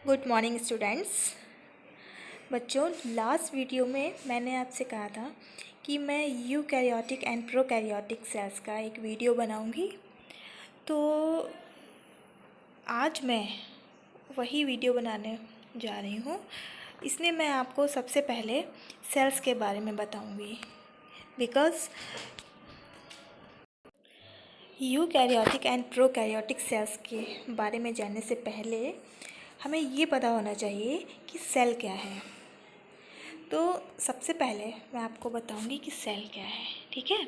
Good morning students. बच्चों, last video में मैंने आपसे कहा था कि मैं यूकैरियोटिक एंड प्रोकैरियोटिक सेल्स का एक वीडियो बनाऊंगी। तो आज मैं वही वीडियो बनाने जा रही हूँ। इसमें मैं आपको सबसे पहले सेल्स के बारे में बताऊंगी, because eukaryotic and prokaryotic cells के बारे में जानने से पहले हमें ये पता होना चाहिए कि सेल क्या है। तो सबसे पहले मैं आपको बताऊंगी कि सेल क्या है, ठीक है।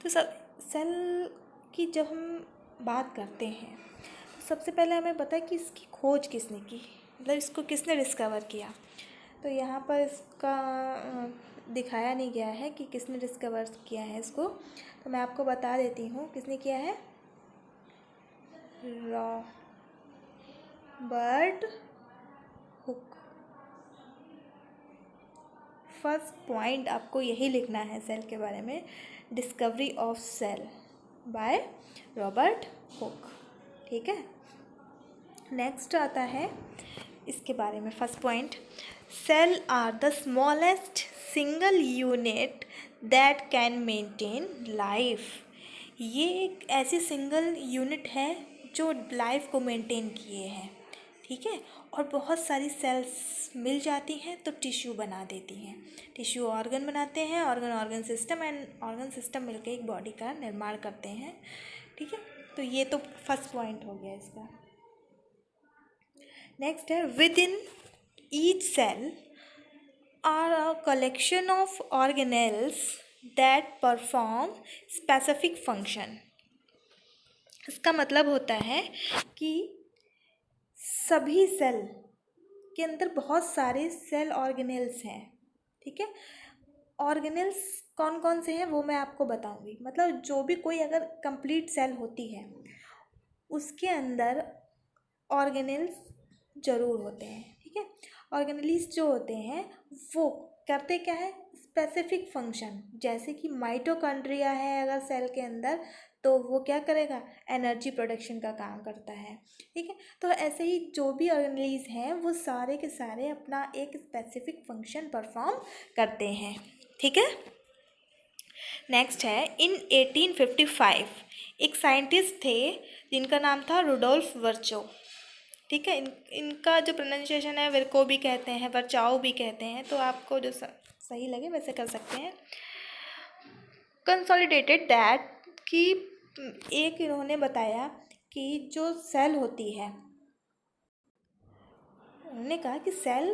तो सेल की जब हम बात करते हैं तो सबसे पहले हमें पता है कि इसकी खोज किसने की, मतलब इसको किसने डिस्कवर किया। तो यहाँ पर इसका दिखाया नहीं गया है कि किसने डिस्कवर किया है इसको, तो मैं आपको बता देती हूँ किसने किया है। Robert Hooke. फर्स्ट पॉइंट आपको यही लिखना है सेल के बारे में, discovery of cell by Robert Hooke, ठीक है। नेक्स्ट आता है इसके बारे में first point, cell are the smallest single unit that can maintain life. ये एक ऐसी सिंगल यूनिट है जो लाइफ को मेंटेन किए हैं, ठीक है। और बहुत सारी सेल्स मिल जाती हैं तो टिश्यू बना देती हैं, टिश्यू ऑर्गन बनाते हैं, organ system and organ system मिलकर एक बॉडी का निर्माण करते हैं, ठीक है। तो ये तो फर्स्ट पॉइंट हो गया इसका। नेक्स्ट है, within each cell are a collection of organelles that perform specific function. इसका मतलब होता है कि सभी सेल के अंदर बहुत सारे सेल ऑर्गेनेल्स हैं, ठीक है। ऑर्गेनेल्स कौन कौन से हैं वो मैं आपको बताऊंगी। मतलब जो भी कोई अगर कंप्लीट सेल होती है उसके अंदर ऑर्गेनेल्स ज़रूर होते हैं, ठीक है। ऑर्गेनेल्स जो होते हैं वो करते क्या है, स्पेसिफिक फंक्शन। जैसे कि माइटोकॉन्ड्रिया है अगर सेल के अंदर, तो वो क्या करेगा, एनर्जी प्रोडक्शन का काम करता है, ठीक है। तो ऐसे ही जो भी ऑर्गेनेल्स हैं वो सारे के सारे अपना एक स्पेसिफिक फंक्शन परफॉर्म करते हैं, ठीक है। नेक्स्ट है, इन 1855 एक साइंटिस्ट थे जिनका नाम था रुडोल्फ वर्चो, ठीक है। इनका जो प्रोनाउंसिएशन है विर्को भी कहते हैं, वर्चाओ भी कहते हैं, तो आपको जो सही लगे वैसे कर सकते हैं। कंसोलिडेटेड दैट कि एक इन्होंने बताया कि जो सेल होती है, उन्होंने कहा कि सेल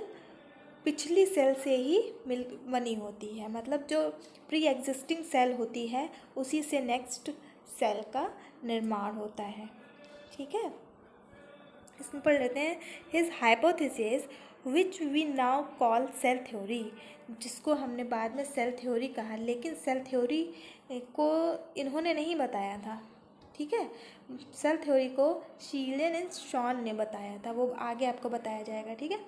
पिछली सेल से ही बनी होती है। मतलब जो प्री एग्जिस्टिंग सेल होती है उसी से नेक्स्ट सेल का निर्माण होता है, ठीक है। इसमें पढ़ लेते हैं, his hypothesis which we now call cell theory, जिसको हमने बाद में सेल थ्योरी कहा, लेकिन सेल थ्योरी को इन्होंने नहीं बताया था, ठीक है। सेल थ्योरी को शीलन एंड शॉन ने बताया था, वो आगे आपको बताया जाएगा, ठीक है।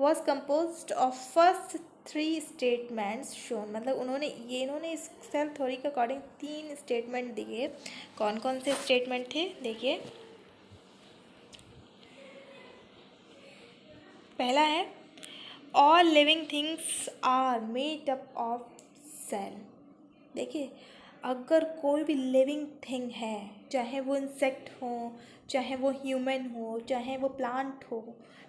Was composed of first 3 statements shown. मतलब इन्होंने इस सेल थ्योरी के अकॉर्डिंग 3 स्टेटमेंट दिए। कौन कौन से स्टेटमेंट थे देखिए। पहला है, all living things are made up of cell. देखिए, अगर कोई भी लिविंग थिंग है, चाहे वो इंसेक्ट हो, चाहे वो ह्यूमन हो, चाहे वो प्लांट हो,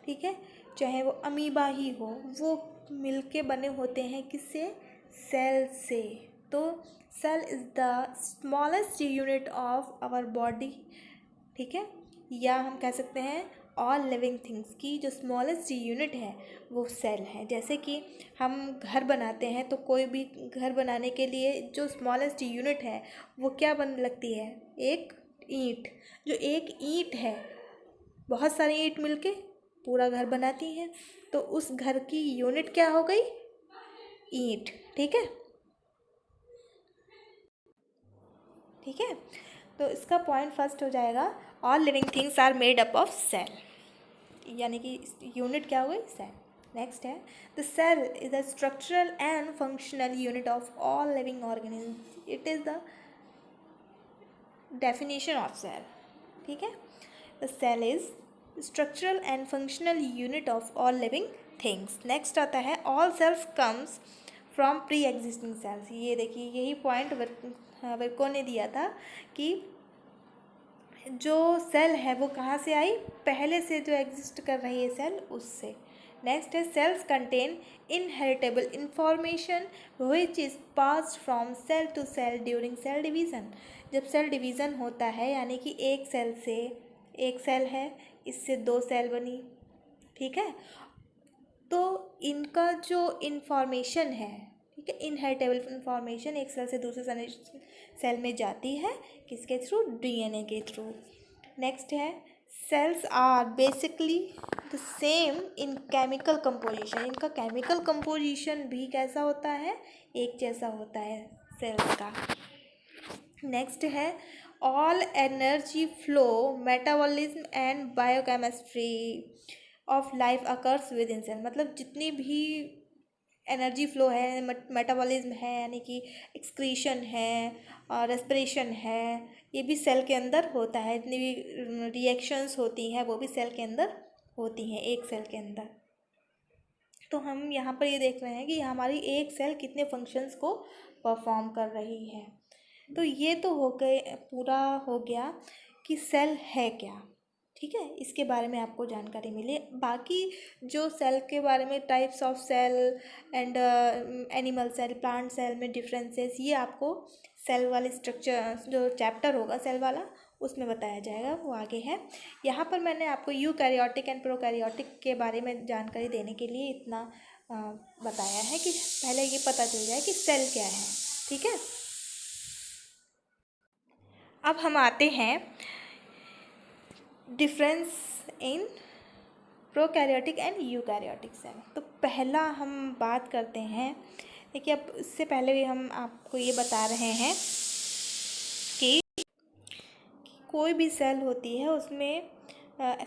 ठीक है, चाहे वो अमीबा ही हो, वो मिलके बने होते हैं किससे, सेल से। तो cell is the smallest unit of our body, ठीक है। या हम कह सकते हैं ऑल लिविंग थिंग्स की जो स्मॉलेस्ट यूनिट है वो सेल है। जैसे कि हम घर बनाते हैं तो कोई भी घर बनाने के लिए जो स्मॉलेस्ट यूनिट है वो क्या बन लगती है, एक ईंट। जो एक ईंट है, बहुत सारी ईंट मिलके पूरा घर बनाती हैं, तो उस घर की यूनिट क्या हो गई, ईंट, ठीक है, ठीक है। तो इसका पॉइंट फर्स्ट हो जाएगा, all living things are made up of cell, यानी कि यूनिट क्या हो गई, सेल। नेक्स्ट है, the cell is the structural and functional unit of all living organism. It is the definition of cell, ठीक है। The cell is structural and functional unit of all living things. Next आता है all cells comes from pre existing cells. ये देखिए यही point Virgo ने दिया था कि जो सेल है वो कहाँ से आई, पहले से जो एग्जिस्ट कर रही है सेल उससे। नेक्स्ट है cells contain inheritable information which is passed from cell to cell during cell division. जब सेल डिवीज़न होता है यानी कि एक सेल से, एक सेल है इससे दो सेल बनी, ठीक है, तो इनका जो इन्फॉर्मेशन है, ठीक है, इनहेरिटेबल इंफॉर्मेशन एक सेल से दूसरे सेल में जाती है, किसके थ्रू, डीएनए के थ्रू। नेक्स्ट है cells are basically the same in chemical composition. इनका केमिकल कंपोजिशन भी कैसा होता है, एक जैसा होता है सेल्स का। नेक्स्ट है all energy flow metabolism and biochemistry of life occurs within cell. मतलब जितनी भी एनर्जी फ्लो है, मेटाबॉलिज्म है यानी कि एक्सक्रीशन है और रेस्पिरेशन है, ये भी सेल के अंदर होता है। जितनी भी रिएक्शंस होती हैं वो भी सेल के अंदर होती हैं, एक सेल के अंदर। तो हम यहाँ पर ये देख रहे हैं कि हमारी एक सेल कितने फंक्शंस को परफॉर्म कर रही है। तो ये तो हो गए, पूरा हो गया कि सेल है क्या, ठीक है, इसके बारे में आपको जानकारी मिली। बाकी जो सेल के बारे में types of cell and animal cell, plant cell में डिफरेंसेस, ये आपको सेल वाले स्ट्रक्चर जो चैप्टर होगा सेल वाला उसमें बताया जाएगा, वो आगे है। यहाँ पर मैंने आपको यूकैरियोटिक एंड प्रोकैरियोटिक के बारे में जानकारी देने के लिए इतना बताया है कि पहले ये पता चल जाए कि सेल क्या है, ठीक है। अब हम आते हैं difference in prokaryotic and eukaryotic cell. तो पहला हम बात करते हैं, देखिए अब इससे पहले भी हम आपको ये बता रहे हैं कि कोई भी सेल होती है उसमें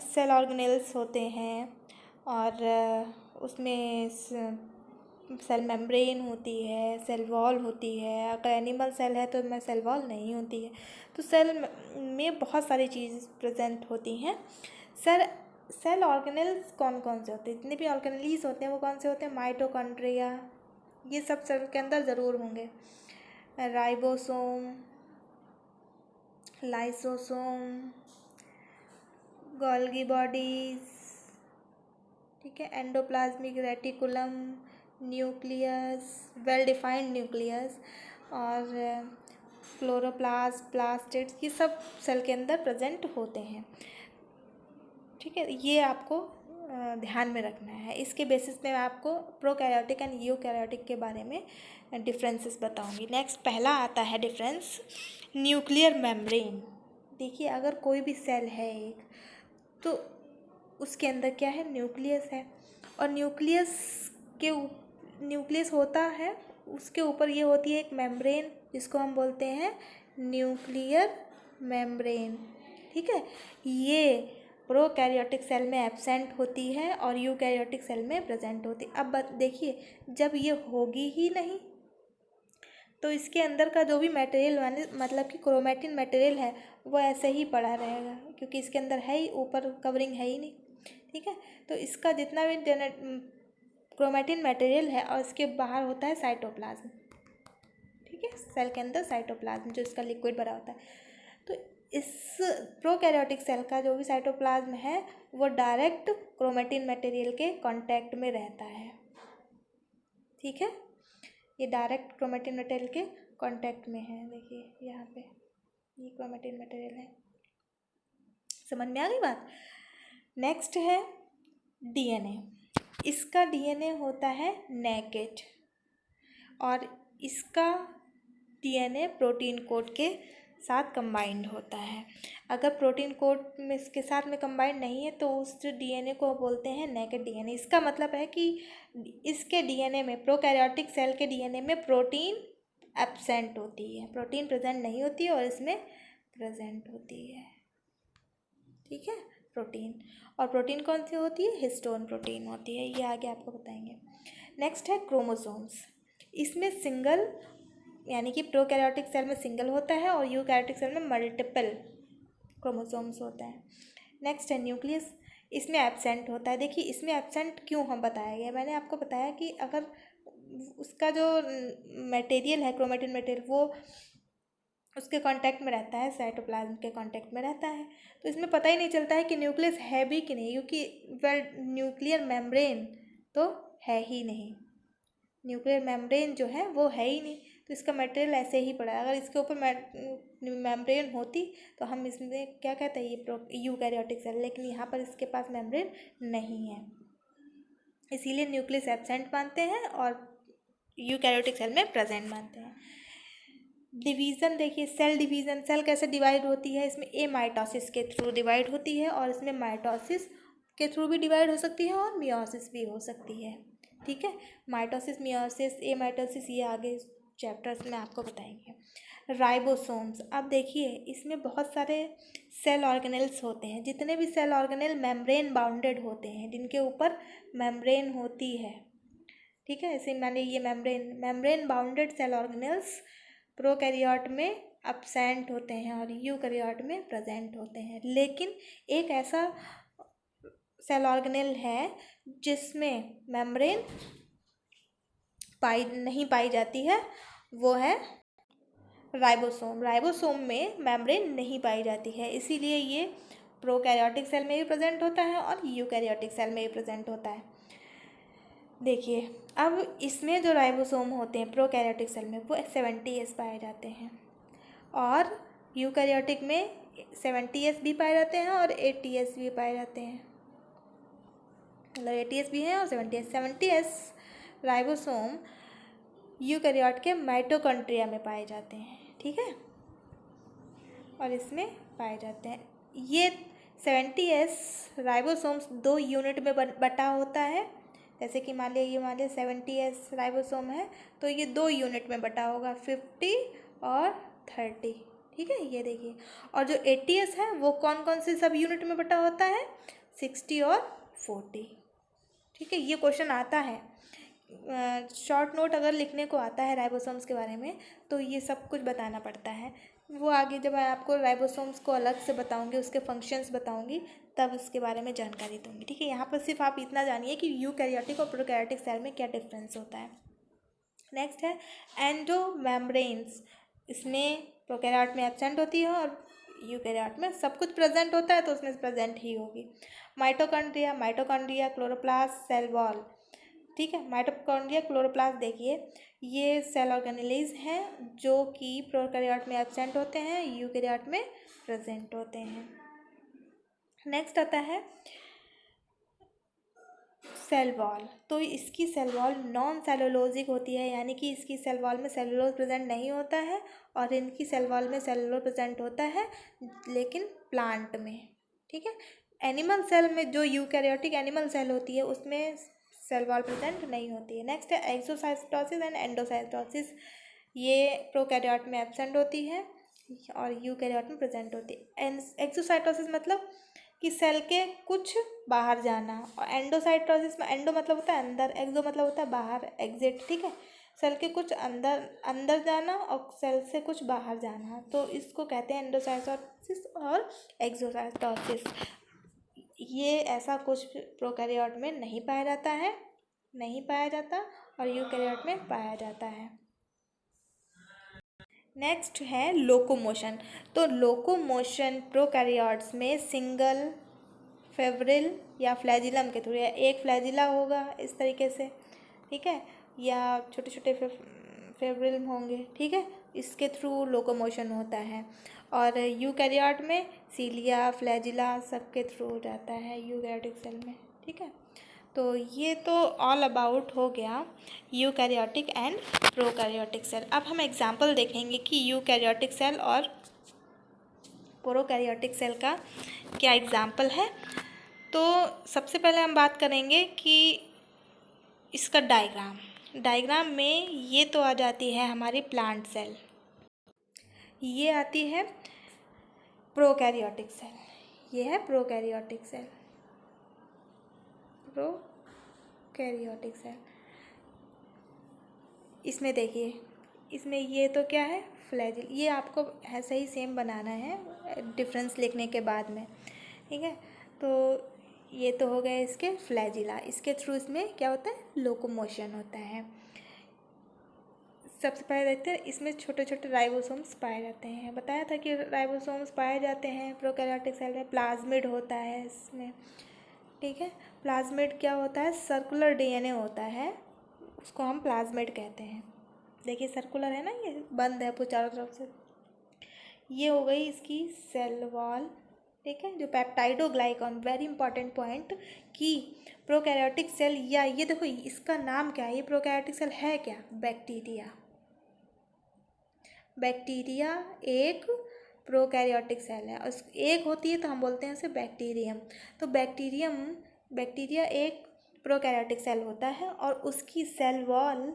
सेल ऑर्गेनेल्स होते हैं और उसमें सेल मेम्ब्रेन होती है, सेल वॉल होती है। अगर एनिमल सेल है तो उसमें सेल वॉल नहीं होती है। तो सेल में बहुत सारी चीज़ प्रेजेंट होती हैं। सेल ऑर्गेनेल्स कौन कौन से होते हैं, जितने भी ऑर्गेनेल्स होते हैं वो कौन से होते हैं, माइटोकॉन्ड्रिया, ये सब सेल के अंदर ज़रूर होंगे, राइबोसोम, लाइसोसोम, गोल्गी बॉडीज़, ठीक है, endoplasmic reticulum, nucleus, well defined nucleus और क्लोरोप्लास्ट, प्लास्टिड्स, ये सब सेल के अंदर प्रेजेंट होते हैं, ठीक है। ये आपको ध्यान में रखना है। इसके बेसिस पे मैं आपको प्रोकैरियोटिक एंड यूकैरियोटिक के बारे में डिफरेंसेस बताऊंगी। नेक्स्ट पहला आता है डिफरेंस न्यूक्लियर मेम्ब्रेन। देखिए अगर कोई भी सेल है एक, तो उसके अंदर क्या है, न्यूक्लियस है, और न्यूक्लियस होता है, उसके ऊपर ये होती है एक मेम्ब्रेन जिसको हम बोलते हैं न्यूक्लियर मेम्ब्रेन, ठीक है। ये प्रोकैरियोटिक सेल में एब्सेंट होती है और यूकैरियोटिक सेल में प्रेजेंट होती है। अब देखिए जब ये होगी ही नहीं तो इसके अंदर का जो भी मटेरियल मतलब कि क्रोमैटिन मटेरियल है वो ऐसे ही पड़ा रहेगा, क्योंकि इसके अंदर है ही, ऊपर कवरिंग है ही नहीं, ठीक है। तो इसका जितना भी क्रोमैटिन मटेरियल है और इसके बाहर होता है साइटोप्लाज्म, ठीक है, सेल के अंदर साइटोप्लाज्म जो इसका लिक्विड भरा होता है। तो इस प्रोकैरियोटिक सेल का जो भी साइटोप्लाज्म है वो डायरेक्ट क्रोमैटिन मटेरियल के कांटेक्ट में रहता है, ठीक है, ये डायरेक्ट क्रोमैटिन मटेरियल के कांटेक्ट में है। देखिए यहाँ पे ये क्रोमैटिन मटेरियल है, समझ में आ गई बात। नेक्स्ट है डीएनए। इसका डीएनए होता है नेकेड और इसका डीएनए प्रोटीन कोड के साथ कंबाइंड होता है। अगर प्रोटीन कोड में इसके साथ में कंबाइंड नहीं है तो उस डीएनए को बोलते हैं नेकेड डीएनए। इसका मतलब है कि इसके डीएनए में, प्रोकैरियोटिक सेल के डीएनए में प्रोटीन एब्सेंट होती है, प्रोटीन प्रेजेंट नहीं होती है और इसमें प्रेजेंट होती है, ठीक है, प्रोटीन। और प्रोटीन कौन सी होती है, हिस्टोन प्रोटीन होती है, ये आगे आपको बताएंगे। नेक्स्ट है क्रोमोसोम्स। इसमें सिंगल यानी कि प्रोकैरियोटिक सेल में सिंगल होता है और यूकैरियोटिक सेल में मल्टीपल क्रोमोसोम्स होते हैं। नेक्स्ट है न्यूक्लियस। इसमें एब्सेंट होता है। देखिए इसमें एब्सेंट क्यों हम बताया गया, मैंने आपको बताया कि अगर उसका जो मटेरियल है, क्रोमेटिन मटेरियल, वो उसके कांटेक्ट में रहता है, साइटोप्लाज्म के कांटेक्ट में रहता है, तो इसमें पता ही नहीं चलता है कि न्यूक्लियस है भी कि नहीं, क्योंकि वेल न्यूक्लियर मेम्ब्रेन तो है ही नहीं, न्यूक्लियर मेम्ब्रेन जो है वो है ही नहीं, तो इसका मटेरियल ऐसे ही पड़ा है। अगर इसके ऊपर मेम्ब्रेन होती तो हम इसमें क्या कहते हैं, ये यूकैरियोटिक सेल, लेकिन यहाँ पर इसके पास मेम्ब्रेन नहीं है, इसीलिए न्यूक्लियस एब्सेंट मानते हैं और यूकैरियोटिक सेल में प्रेजेंट मानते हैं। डिवीज़न देखिए, सेल डिवीज़न, सेल कैसे डिवाइड होती है, इसमें ए माइटोसिस के थ्रू डिवाइड होती है, और इसमें माइटोसिस के थ्रू भी डिवाइड हो सकती है और मियोसिस भी हो सकती है। ठीक है, माइटोसिस, मियोसिस, ए माइटोसिस, ये आगे चैप्टर्स में आपको बताएंगे। राइबोसोम्स, अब देखिए इसमें बहुत सारे सेल ऑर्गेनेल्स होते हैं, जितने भी सेल ऑर्गेनेल मेम्ब्रेन बाउंडेड होते हैं, जिनके ऊपर मेम्ब्रेन होती है, ठीक है, ऐसे माने ये membrane bounded cell organelles prokaryote में एब्सेंट होते हैं और यूकैरियोट में प्रेजेंट होते हैं। लेकिन एक ऐसा सेल ऑर्गेनेल है जिसमें मेम्ब्रेन नहीं पाई जाती है, वो है राइबोसोम। राइबोसोम में मेम्ब्रेन नहीं पाई जाती है, इसीलिए ये प्रोकैरियोटिक सेल में भी प्रेजेंट होता है और यूकैरियोटिक सेल में भी प्रेजेंट होता है। देखिए अब इसमें जो राइबोसोम होते हैं प्रोकैरियोटिक सेल में, वो 70S पाए जाते हैं, और यूकैरियोटिक में 70S भी पाए जाते हैं और 80S भी पाए जाते हैं, मतलब 80S भी हैं और 70S राइबोसोम यूकैरियोट के माइटोकॉन्ड्रिया में पाए जाते हैं, ठीक है, और इसमें पाए जाते हैं। ये 70S राइबोसोम्स 2 यूनिट में बटा होता है, जैसे कि मान लिया 70S राइबोसोम है तो ये 2 यूनिट में बटा होगा, 50 और 30, ठीक है, ये देखिए। और जो 80S है वो कौन कौन से सब यूनिट में बटा होता है, 60 और 40, ठीक है, ये क्वेश्चन आता है, शॉर्ट नोट अगर लिखने को आता है राइबोसोम्स के बारे में तो ये सब कुछ बताना पड़ता है, वो आगे जब मैं आपको राइबोसोम्स को अलग से बताऊंगी, उसके फंक्शंस बताऊंगी, तब इसके बारे में जानकारी दूंगी, ठीक है। यहाँ पर सिर्फ आप इतना जानिए कि यूकैरियोटिक और प्रोकैरियोटिक सेल में क्या डिफरेंस होता है। नेक्स्ट है एंडोमेम्ब्रेन्स, इसमें प्रोकैरियोट में एब्सेंट होती है और यूकैरियोट में सब कुछ प्रेजेंट होता है तो उसमें प्रेजेंट ही होगी। माइटोकॉन्ड्रिया, क्लोरोप्लास्ट, सेल वॉल, ठीक है, माइटोकॉन्ड्रिया, क्लोरोप्लास्ट, देखिए ये सेल ऑर्गेनेल्स हैं जो कि प्रोकैरियोट में एब्सेंट होते हैं, यूकैरियोट में प्रेजेंट होते हैं। नेक्स्ट आता है सेल वॉल, तो इसकी सेल वॉल नॉन सेलुलोजिक होती है, यानी कि इसकी सेल वॉल में सेलुलोज प्रेजेंट नहीं होता है, और इनकी सेल वॉल में सेलुलोज प्रेजेंट होता है लेकिन प्लांट में, ठीक है। एनिमल सेल में जो यूकैरियोटिक एनिमल सेल होती है उसमें सेल वॉल प्रेजेंट नहीं होती है। नेक्स्ट है एक्सोसाइटोसिस एंड एंडोसाइटोसिस, ये प्रोकैरियोट में एब्सेंट होती है और यूकैरियोट में प्रेजेंट होती है। एक्सोसाइटोसिस मतलब कि सेल के कुछ बाहर जाना, और एंडोसाइटोसिस में एंडो मतलब होता है अंदर, एक्सो मतलब होता है बाहर, एग्जिट, ठीक है, सेल के कुछ अंदर जाना और सेल से कुछ बाहर जाना, तो इसको कहते हैं एंडोसाइटोसिस और एक्सोसाइटोसिस। ये ऐसा कुछ प्रोकैरियोट में नहीं पाया जाता और यूकैरियोट में पाया जाता है। नेक्स्ट है लोकोमोशन, तो लोकोमोशन प्रोकैरियोट्स में सिंगल फेब्रिल या फ्लैजिलम के थ्रू, या एक फ्लैजिला होगा इस तरीके से, ठीक है, या छोटे छोटे फेब्रिल होंगे, ठीक है, इसके थ्रू लोकोमोशन होता है। और यूकैरियोट में सीलिया, फ्लैजिला सबके थ्रू जाता है यूकैरियोटिक सेल में, ठीक है। तो ये तो ऑल अबाउट हो गया यूकैरियोटिक एंड प्रोकैरियोटिक सेल। अब हम एग्जांपल देखेंगे कि यूकैरियोटिक सेल और प्रोकैरियोटिक सेल का क्या एग्जांपल है। तो सबसे पहले हम बात करेंगे कि इसका डायग्राम में ये तो आ जाती है हमारी प्लांट सेल, ये आती है प्रोकैरियोटिक सेल, ये है प्रोकैरियोटिक सेल, प्रोकैरियोटिक सेल। इसमें देखिए, इसमें ये तो क्या है, फ्लैजिल, ये आपको ऐसे ही सेम बनाना है डिफरेंस लिखने के बाद में, ठीक है। तो ये तो हो गए इसके फ्लैजिला, इसके थ्रू इसमें क्या होता है, लोकोमोशन होता है। सबसे पहले देखते हैं इसमें छोटे छोटे राइबोसोम्स पाए जाते हैं। बताया था कि राइबोसोम्स पाए जाते हैं प्रोकैरियोटिक सेल में। प्लाज्मिड होता है इसमें, ठीक है। प्लाज्मिड क्या होता है, सर्कुलर डीएनए होता है, उसको हम प्लाज्मिड कहते हैं। देखिए सर्कुलर है ना, ये बंद है चारों तरफ से। ये हो गई इसकी सेल वॉल, ठीक है। जो पेप्टाइडोग्लाइकॉन, वेरी इंपॉर्टेंट पॉइंट, कि प्रोकैरियोटिक सेल, या ये देखो इसका नाम क्या है, ये प्रोकैरियोटिक सेल है क्या, बैक्टीरिया। बैक्टीरिया एक प्रोकैरियोटिक सेल है, और एक होती है तो हम बोलते हैं उसे बैक्टीरियम। तो बैक्टीरिया एक प्रोकैरियोटिक सेल होता है और उसकी सेल वॉल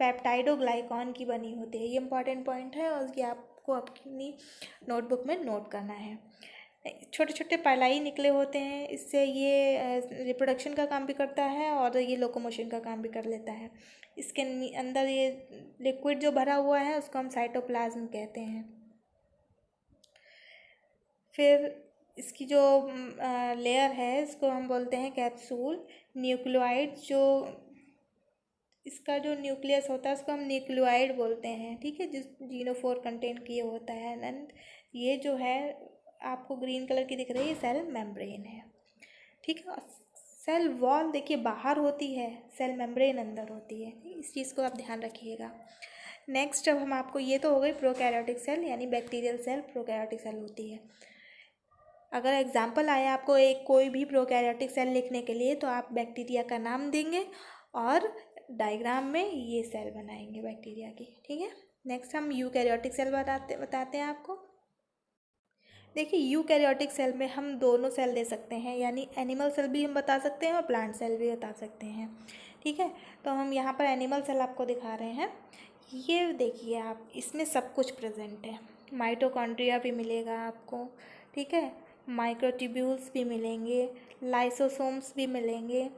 पेप्टाइडोग्लाइकॉन की बनी होती है। ये इंपॉर्टेंट पॉइंट है और ये आपको अपनी नोटबुक में नोट करना है। छोटे छोटे पाइलाई निकले होते हैं, इससे ये रिप्रोडक्शन का काम भी करता है और ये लोकोमोशन का काम भी कर लेता है। इसके अंदर ये लिक्विड जो भरा हुआ है उसको हम साइटोप्लाज्म कहते हैं। फिर इसकी जो लेयर है इसको हम बोलते हैं कैप्सूल। न्यूक्लियोइड, जो इसका जो न्यूक्लियस होता है उसको हम न्यूक्लियोइड बोलते हैं, ठीक है, जिस जीनोफोर कंटेन किए होता है। एंड ये जो है आपको ग्रीन कलर की दिख रही है, सेल मेम्ब्रेन है, ठीक है। सेल वॉल देखिए बाहर होती है, सेल मेम्ब्रेन अंदर होती है, इस चीज़ को आप ध्यान रखिएगा। नेक्स्ट अब हम आपको, ये तो हो गई प्रोकैरियोटिक सेल, यानी बैक्टीरियल सेल प्रोकैरियोटिक सेल होती है। अगर एग्जाम्पल आया आपको एक कोई भी प्रोकैरियोटिक सेल लिखने के लिए, तो आप बैक्टीरिया का नाम देंगे और डायग्राम में ये सेल बनाएंगे बैक्टीरिया की, ठीक है। नेक्स्ट हम यूकैरियोटिक सेल बताते हैं आपको। देखिए यूकैरियोटिक सेल में हम दोनों सेल दे सकते हैं, यानी एनिमल सेल भी हम बता सकते हैं और प्लांट सेल भी बता सकते हैं, ठीक है। तो हम यहाँ पर एनिमल सेल आपको दिखा रहे हैं। ये देखिए आप, इसमें सब कुछ प्रेजेंट है। माइटोकॉन्ड्रिया भी मिलेगा आपको, ठीक है, माइक्रोट्यूब्यूल्स भी मिलेंगे, लाइसोसोम्स भी मिलेंगे,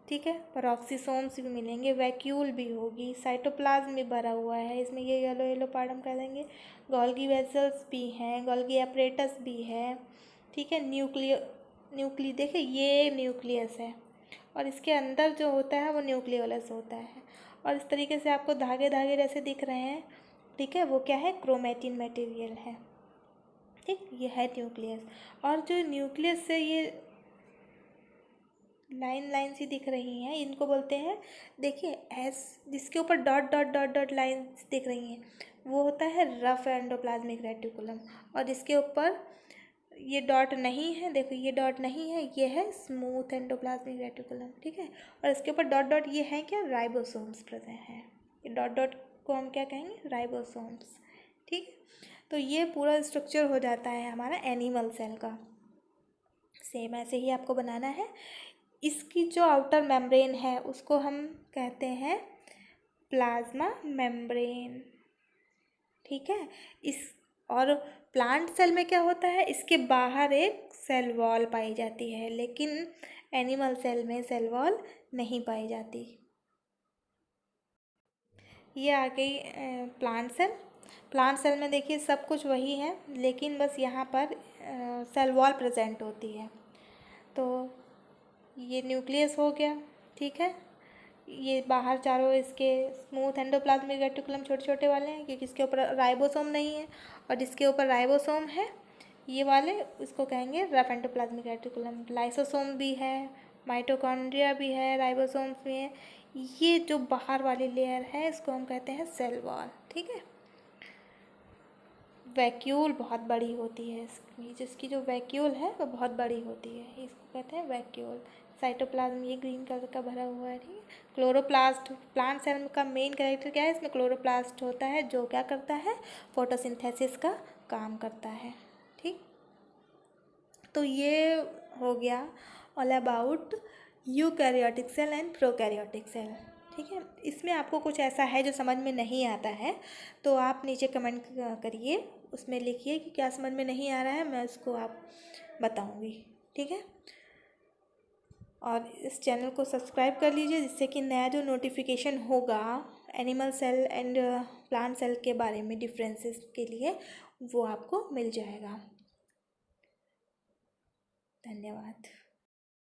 ठीक है, पेरोक्सीसोम्स भी मिलेंगे, वैक्यूल भी होगी, साइटोप्लाज्म भी भरा हुआ है इसमें, ये येलो येलो पार्ट हम कर देंगे। गोल्गी वेसल्स भी हैं, गोल्गी एपरेटस भी है, ठीक है। न्यूक्ली देखिए ये न्यूक्लियस है और इसके अंदर जो होता है वो न्यूक्लियोलस होता है, और इस तरीके से आपको धागे धागे जैसे दिख रहे हैं, ठीक है, वो क्या है, क्रोमेटिन मटेरियल है, ठीक, ये है न्यूक्लियस। और जो न्यूक्लियस से ये लाइन लाइन सी दिख रही हैं, इनको बोलते हैं, देखिए एस, जिसके ऊपर dot dot dot dot lines दिख रही हैं वो होता है रफ एंडोप्लाज्मिक रेटिकुलम, और जिसके ऊपर ये डॉट नहीं है, देखो ये डॉट नहीं है, ये है स्मूथ एंडोप्लाज्मिक रेटिकुलम, ठीक है। और इसके ऊपर डॉट डॉट ये है क्या, राइबोसोम्स प्रेजेंट हैं। ये डॉट डॉट को हम क्या कहेंगे, राइबोसोम्स, ठीक। तो ये पूरा स्ट्रक्चर हो जाता है हमारा एनिमल सेल का। सेम ऐसे ही आपको बनाना है। इसकी जो आउटर मेम्ब्रेन है उसको हम कहते हैं प्लाज्मा मेम्ब्रेन, ठीक है। इस और प्लांट सेल में क्या होता है, इसके बाहर एक सेल वॉल पाई जाती है, लेकिन एनिमल सेल में सेल वॉल नहीं पाई जाती। ये आ गई प्लांट सेल। प्लांट सेल में देखिए सब कुछ वही है, लेकिन बस यहाँ पर सेल वॉल प्रेजेंट होती है। तो ये न्यूक्लियस हो गया, ठीक है। ये बाहर चारों इसके स्मूथ एंडोप्लाज्मिक रेटिकुलम छोटे छोटे वाले हैं, क्योंकि इसके ऊपर राइबोसोम नहीं है, और जिसके ऊपर राइबोसोम है ये वाले, उसको कहेंगे रफ एंडोप्लाज्मिक रेटिकुलम। लाइसोसोम भी है, माइटोकॉन्ड्रिया भी है, राइबोसोम्स भी हैं। ये जो बाहर वाली लेयर है इसको हम कहते हैं सेल वॉल, ठीक है। वैक्यूल बहुत बड़ी होती है इसकी, जिसकी जो वैक्यूल है वो बहुत बड़ी होती है, इसको कहते हैं वैक्यूल। साइटोप्लाज्म ये ग्रीन कलर का भरा हुआ है, ठीक है। क्लोरोप्लास्ट, प्लांट सेल का मेन कैरेक्टर क्या है, इसमें क्लोरोप्लास्ट होता है, जो क्या करता है, फोटोसिंथेसिस का काम करता है, ठीक। तो ये हो गया all about eukaryotic cell and prokaryotic cell, ठीक है। इसमें आपको कुछ ऐसा है जो समझ में नहीं आता है तो आप नीचे कमेंट करिए, उसमें लिखिए कि क्या समझ में नहीं आ रहा है, मैं उसको आप बताऊंगी, ठीक है। और इस चैनल को सब्सक्राइब कर लीजिए, जिससे कि नया जो नोटिफिकेशन होगा animal cell and plant cell के बारे में डिफरेंसेस के लिए, वो आपको मिल जाएगा। धन्यवाद।